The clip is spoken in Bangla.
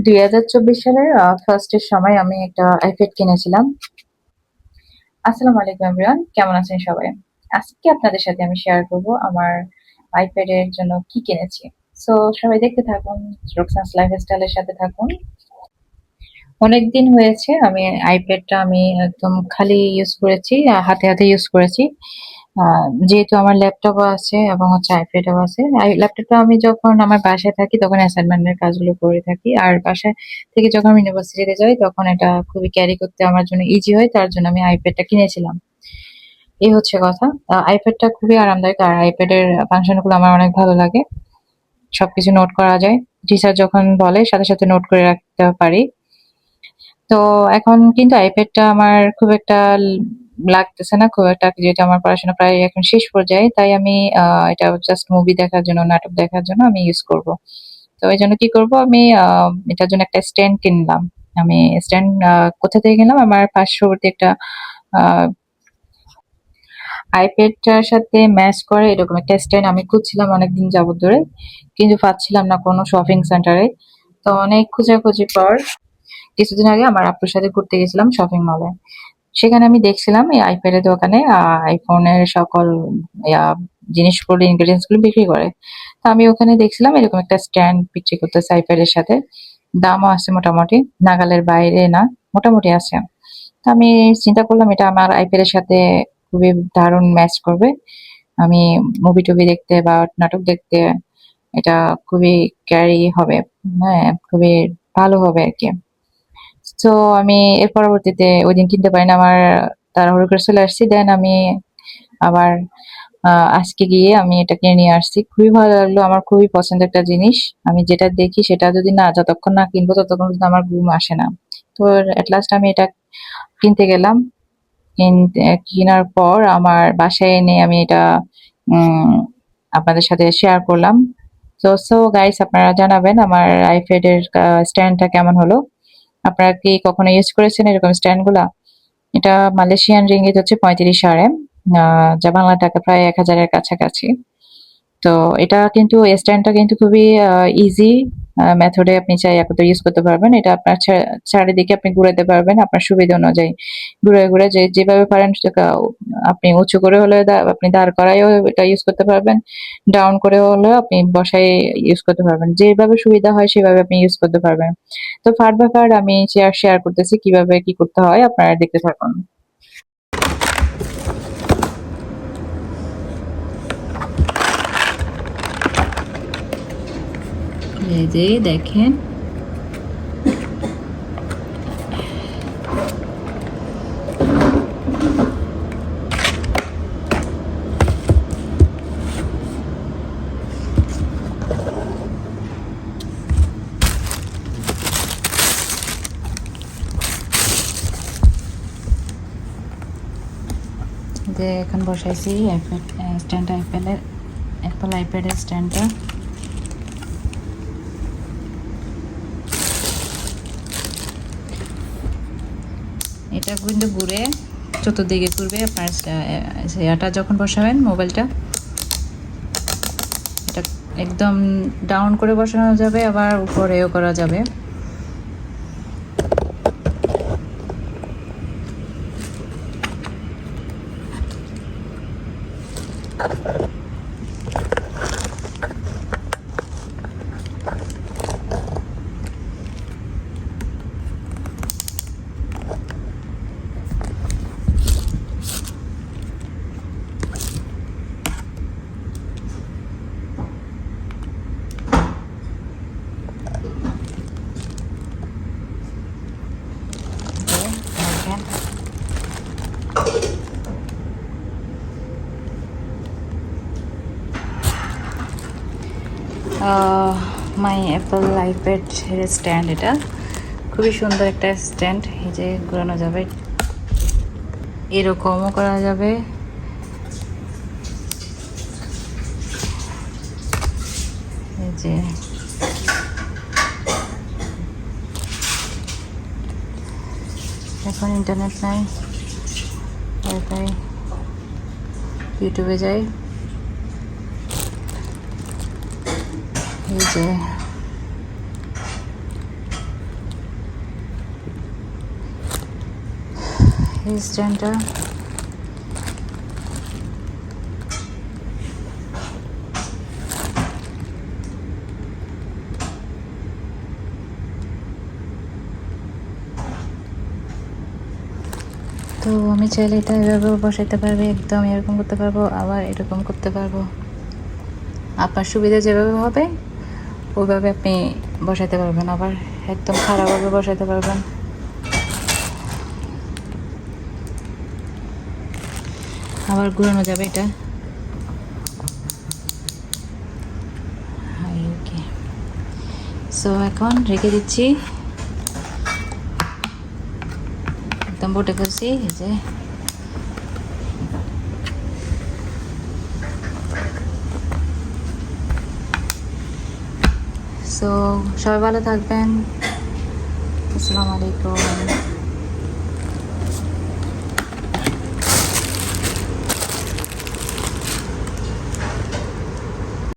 2024 সালের ফার্স্টের সময় আমি একটা আইপ্যাড কিনেছিলাম। আসসালামু আলাইকুম এভরিওয়ান, কেমন আছেন সবাই? আজকে আপনাদের সাথে আমি শেয়ার করব আমার আইপ্যাডের জন্য কি কিনেছি। সো সবাই দেখতে থাকুন, রোকসানস লাইফস্টাইলের সাথে থাকুন। অনেকদিন হয়েছে আমি আইপ্যাডটা একদম খালি ইউজ করেছি, হাতে হাতে ইউজ করেছি। যেহেতু আমার ল্যাপটপও আছে এবং হচ্ছে আইপ্যাডও আছে। ল্যাপটপটা আমি যখন আমার বাসায় থাকি তখন অ্যাসাইনমেন্টের কাজগুলো করে থাকি, আর বাসায় থেকে যখন আমি ইউনিভার্সিটিতে যাই তখন এটা খুবই ক্যারি করতে আমার জন্য ইজি হয়, তার জন্য আমি আইপ্যাডটা কিনেছিলাম। এই হচ্ছে কথা। আইপ্যাডটা খুবই আরামদায়ক, আর আইপ্যাডের ফাংশনগুলো আমার অনেক ভালো লাগে। সবকিছু নোট করা যায়, টিচার যখন বলে সাথে সাথে নোট করে রাখতে পারি। তো এখন কিন্তু আইপ্যাডটা আমার খুব একটা লাগতেছে না খুব একটা, যেহেতু আমার পড়াশোনা প্রায় এখন শেষ পর্যায়ে, তাই আমি এটা জাস্ট মুভি দেখার জন্য, নাটক দেখার জন্য আমি ইউজ করব। তো এই জন্য কি করব, আমি এটার জন্য একটা স্ট্যান্ড কিনলাম। আমি স্ট্যান্ড কোথা থেকে কিনলাম, আমার পার্শ্ববর্তী একটা আইপ্যাডটার সাথে ম্যাচ করে এরকম একটা স্ট্যান্ড আমি খুঁজছিলাম অনেকদিন যাবত ধরে, কিন্তু পাচ্ছিলাম না কোনো শপিং সেন্টারে। তো অনেক খোঁজাখুঁজির পর কিছুদিন আগে আমার আপুর সাথে ঘুরতে গেছিলাম শপিং মলে। সেখানে আমি দেখছিলাম এই আইপ্যাডের দোকানে আইফোনের সকল ইয়া জিনিসগুলো, ইনগ্রেডিয়েন্টস গুলো বিক্রি করে। তো আমি ওখানে দেখছিলাম এরকম একটা স্ট্যান্ড বিক্রি করতেছে আইপ্যাডের সাথে। দামও আছে মোটামুটি, নাগালের বাইরে না, মোটামুটি আছে। তো আমি চিন্তা করলাম এটা আমার আইপ্যাডের সাথে খুবই দারুণ ম্যাচ করবে। আমি মুভি টুভি দেখতে বা নাটক দেখতে এটা খুবই ক্যারি হবে। হ্যাঁ, খুবই ভালো হবে আর কি। তো আমি এর পরবর্তীতে ওইদিন কিনতে পারিনি, আমার তাড়াহুড়ো করে চলে আসছি। দেন আমি আবার আজকে গিয়ে আমি এটা কিনে নিয়ে আসছি। খুবই ভালো লাগলো, আমার খুবই পছন্দের একটা জিনিস। আমি যেটা দেখি সেটা যদি না, যতক্ষণ না কিনবো ততক্ষণ কিন্তু আমার ঘুম আসে না। তো এট লাস্ট আমি এটা কিনতে গেলাম। কেনার পর আমার বাসায় এনে আমি এটা উম আপনাদের সাথে শেয়ার করলাম। সো গাইস, আপনারা জানাবেন আমার আইপ্যাডের স্ট্যান্ডটা কেমন হলো। আপনারা কি কখনো ইউজ করেছেন এরকম স্ট্যান্ড গুলা? এটা মালয়েশিয়ান রিঙ্গিত হচ্ছে 35 RM, যা বাংলা টাকা প্রায় 1000-এর কাছাকাছি। তো এটা কিন্তু স্ট্যান্ডটা কিন্তু খুবই ইজি মেথডে আপনি চাই একত্রে ইউজ করতে পারবেন। এটা আপনার চারিদিকে আপনি ঘুরাতে পারবেন আপনার সুবিধা অনুযায়ী। ঘুরে ঘুরে যেভাবে পারেন আপনি উঁচু করে হলে আপনি দাঁড় করায়ও এটা ইউজ করতে পারবেন, ডাউন করে হলেও আপনি বসায় ইউজ করতে পারবেন। যেভাবে সুবিধা হয় সেভাবে আপনি ইউজ করতে পারবেন। তো পার্ট বাই পার্ট আমি শেয়ার করতেছি কিভাবে কি করতে হয়, আপনারা দেখতে থাকুন। এই যে দেখেন, যে এখন বসাইছি আইপ্যাড স্ট্যান্ড, অ্যাপল আইপ্যাডের স্ট্যান্ডটা। এটা কিন্তু ঘুরে চতুর্দিকে ঘুরবে। আপনার এটা যখন বসাবেন মোবাইলটা, এটা একদম ডাউন করে বসানো যাবে, আবার উপরেও করা যাবে। দেখেন, মাই অ্যাপল আইপ্যাড স্ট্যান্ড। এটা খুবই সুন্দর একটা স্ট্যান্ড। এই যে ঘোরানো যাবে, এরকমও করা যাবে। এই যে এখন ইন্টারনেট নাই, ওয়াইফাই, ইউটিউবে যাই। এই যে এই স্ট্যান্ডটা তো আমি চাইলে এটা এভাবেও বসাইতে পারবে, একদম এরকম করতে পারবো, আবার এরকম করতে পারবো। আপনার সুবিধা যেভাবে হবে ওইভাবে আপনি বসাইতে পারবেন, আবার একদম খারাপভাবে বসাইতে পারবেন। আবার ঘুরানো যাবে এটা। ওকে, সো এখন রেখে দিচ্ছি, একদম বটে ফেলছি। এই যে সো সবাই ভালো থাকবেন। আসসালামু আলাইকুম।